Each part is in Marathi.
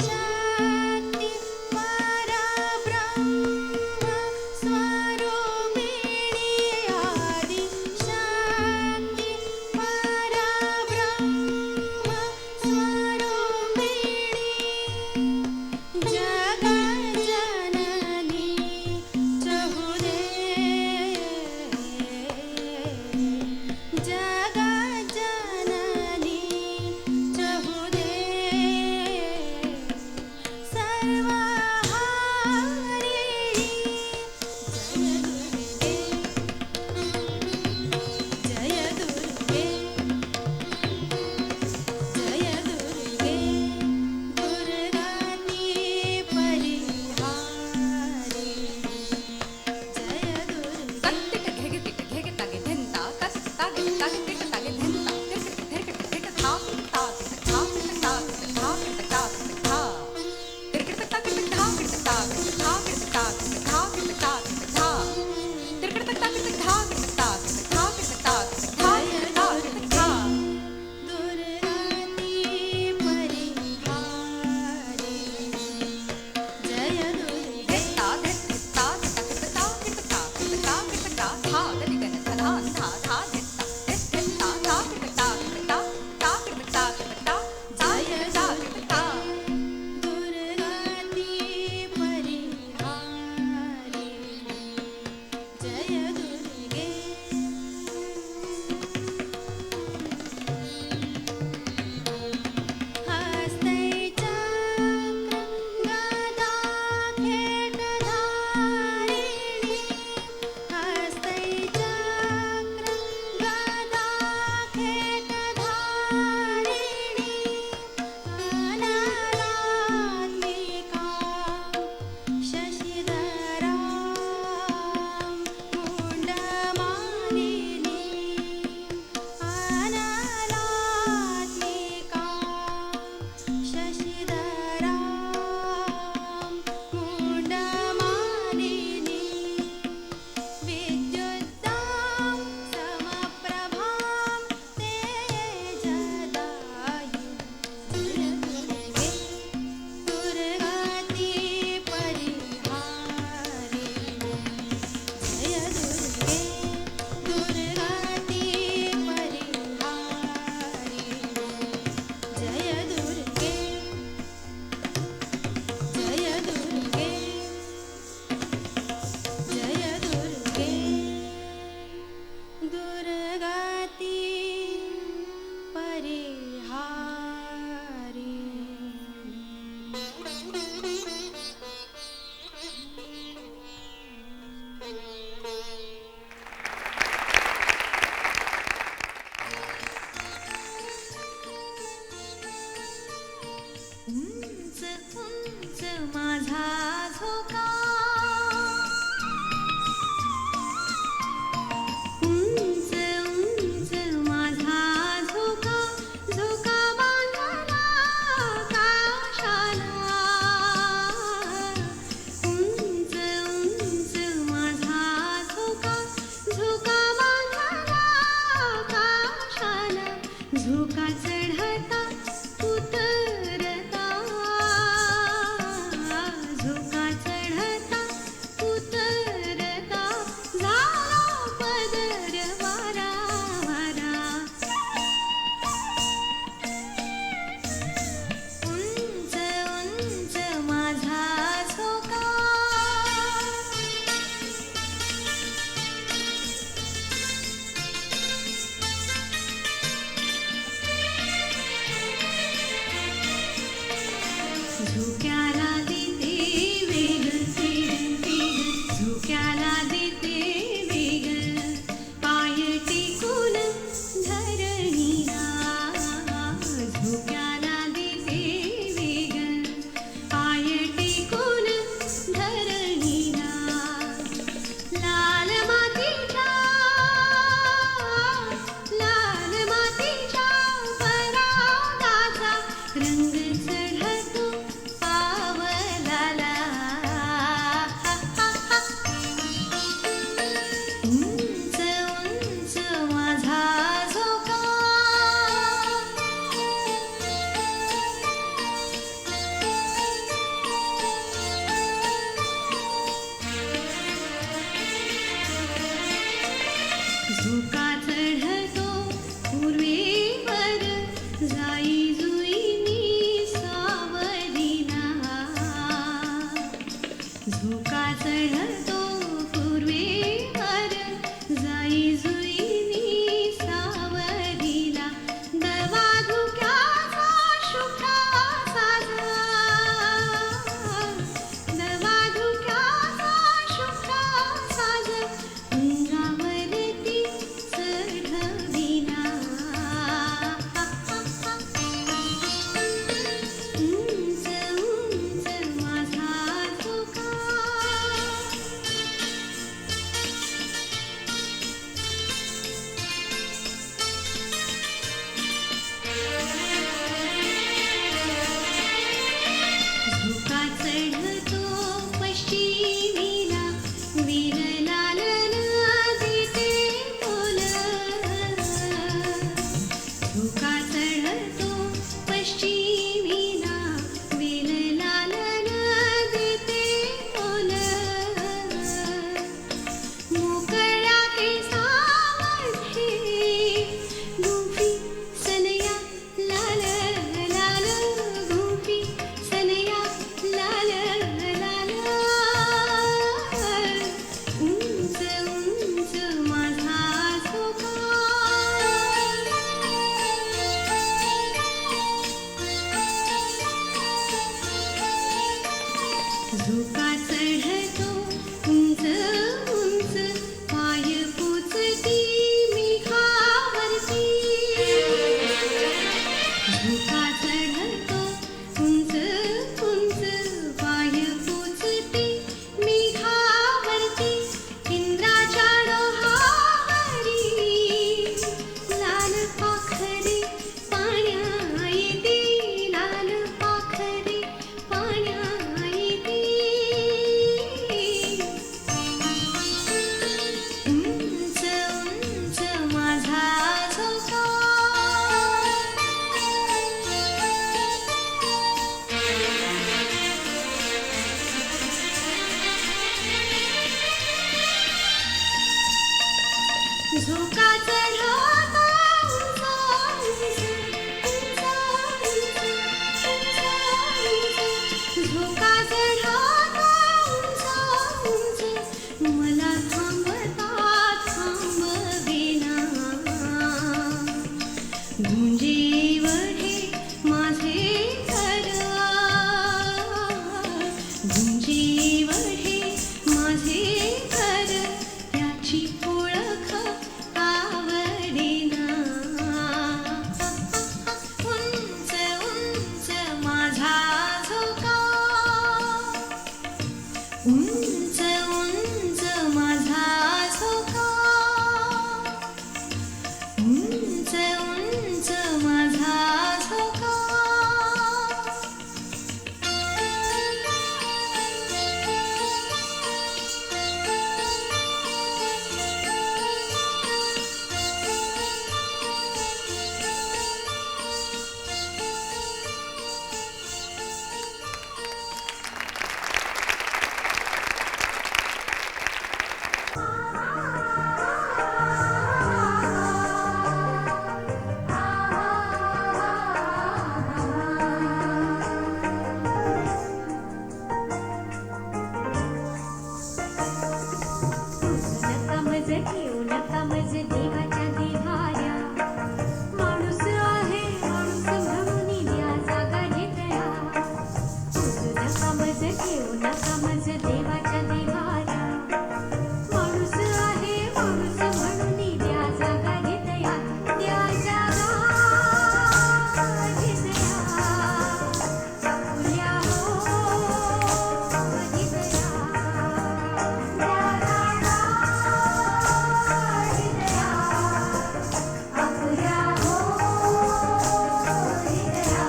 आदिशक्ति पराब्रह्म झोका चढतो पूर्वेवर जाई जुईनी सावरीला झोका चढतो पूर्वेवर जाई जुईनी सावरीला दवा धुक्याचा शुभ्रा साजा दवा धुक्याचा शुभ्रा साजा अंगावरती चढविला उंच उंच माझा झोका झोका चढतो पश्चिमेला विरलालन देते बोल झोका चढतो पश्चिमेला विरलालन देते बोल मोकळ्या केसामध्ये गुंफी सनया लाल लाल गुंफी सनया लाल लाल उंच उंच माझा झोका झोका चढतो उंच उंच पाय पोचती मेघावरती झोका चढतो उंच उंच पाय पोचती मेघावरती इंद्राच्या डोहावरी लाल पाखरे पाण्या येते लाल पाखरे पाण्या येते उंच उंच माझा झोका झोका चढतो उंच उंच उंच उंच उंच झोका चढतो उंच उंच मला थांबता थांबवेना गुंजे एवढे माझे घर गुंजे एवढे माझे घर त्याची ओळख आवडेना उंच उंच माझा झोका उंच उंच माझा झोका उंच उंच माझा झोका नका मज घेऊ नका मज देवाच्या देवाऱ्या माणूस आहे माणूस म्हणून या जागा घेतल्या नका मज घेऊ नका मज देवाच्या देवाऱ्या माणूस आहे माणूस म्हणून या जागा घेतल्या त्या जागा घेतल्या फुल्या हो घेतल्या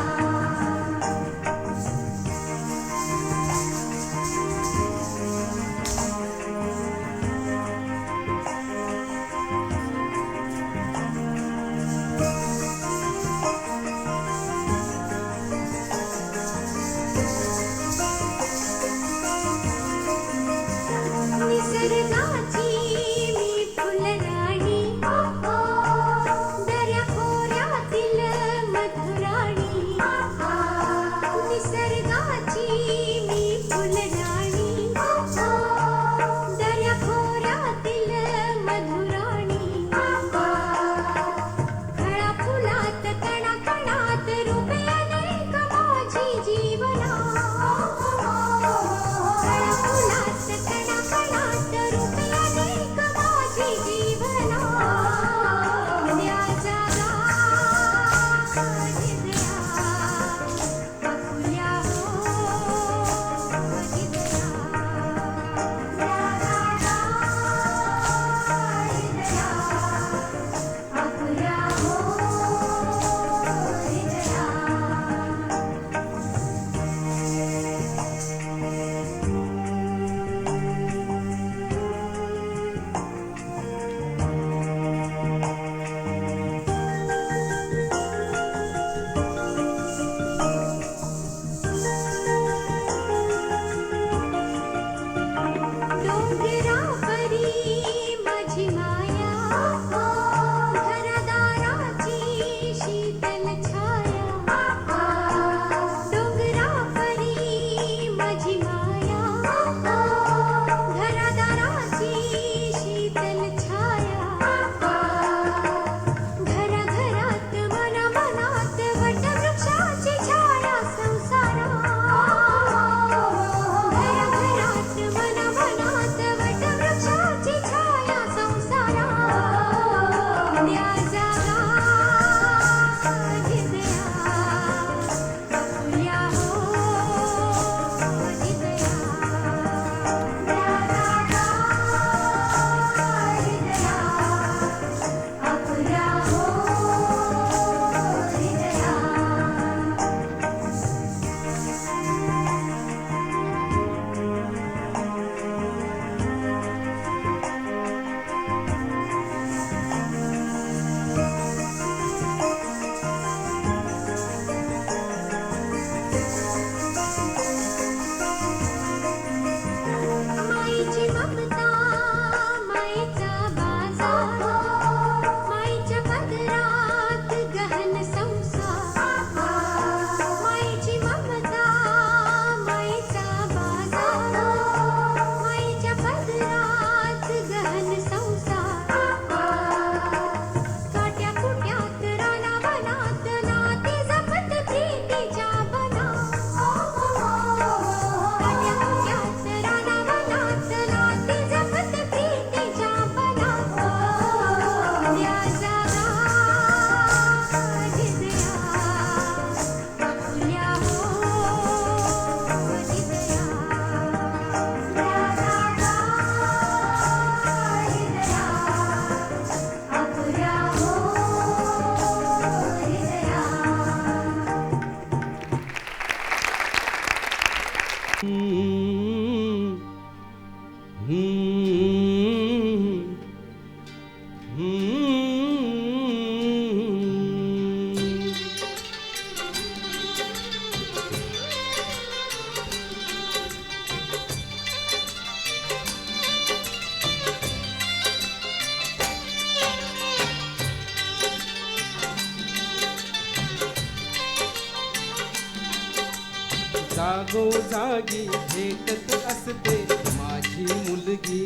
जागोजागी भेटत असते माझी मुलगी,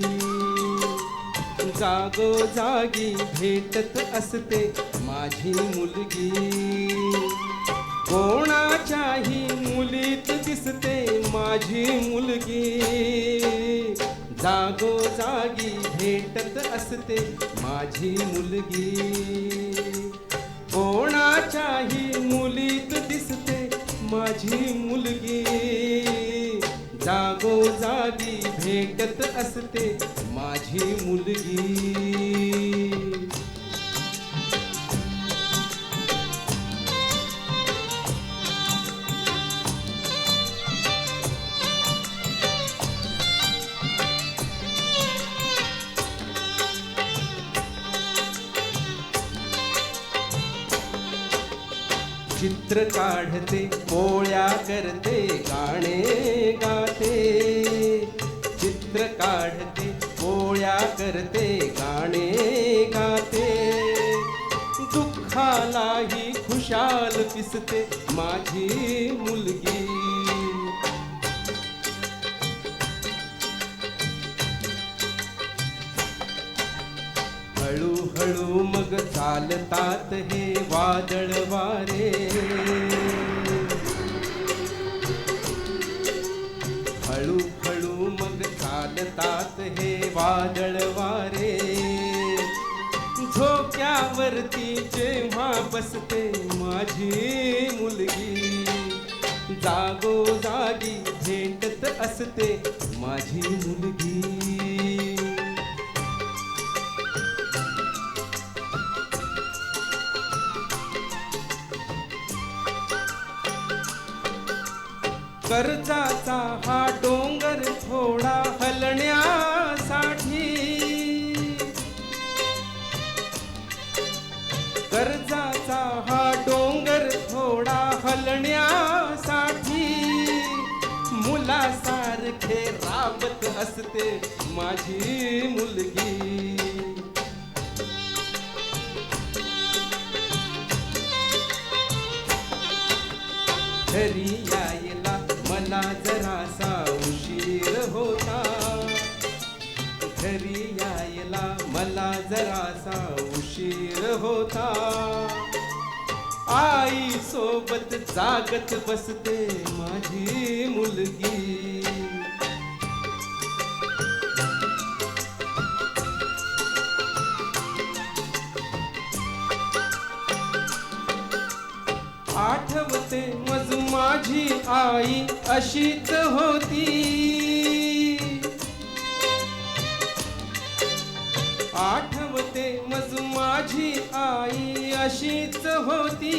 जागोजागी भेटत असते माझी मुलगी, कोणाच्याही मुलीत दिसते माझी मुलगी, जागोजागी भेटत असते माझी मुलगी, कोणाच्याही मुलीत दिसते माझी मुलगी, जागोजागी भेटत असते माझी मुलगी. चित्र काढते, पोळ्या करते, गाणे गाते, चित्र काढते, पोळ्या करते, गाणे गाते, दुःखालाही खुशाल दिसते माझी मुलगी, हळूहळू मग चालतात हे वादळ वारे, हळूहळू मग चालतात हे वादळ वारे, झोक्यावरती जेव्हा बसते माझी मुलगी, जागोजागी भेटत असते माझी मुलगी. कर्जाचा हा डोंगर थोडा हलण्यासाठी, कर्जाचा हा डोंगर थोडा हलण्यासाठी, मुलासारखे राब सोबत असते माझी मुलगी. घरी यायला मला जरासा उशीर होता. घरी यायला मला जरासा उशीर होता. आई सोबत जागत बसते माझी मुलगी. आठवते मज माझी आई अशीच होती. आठवते मज माझी आई अशीच होती.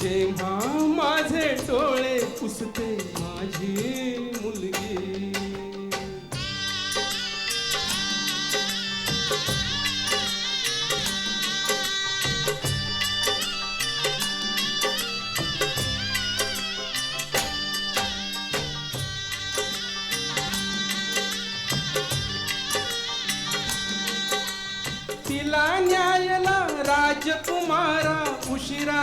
जेव्हा माझे डोळे पुसते माझी मुलगी. तिला न्यायला राजकुमारा उशिरा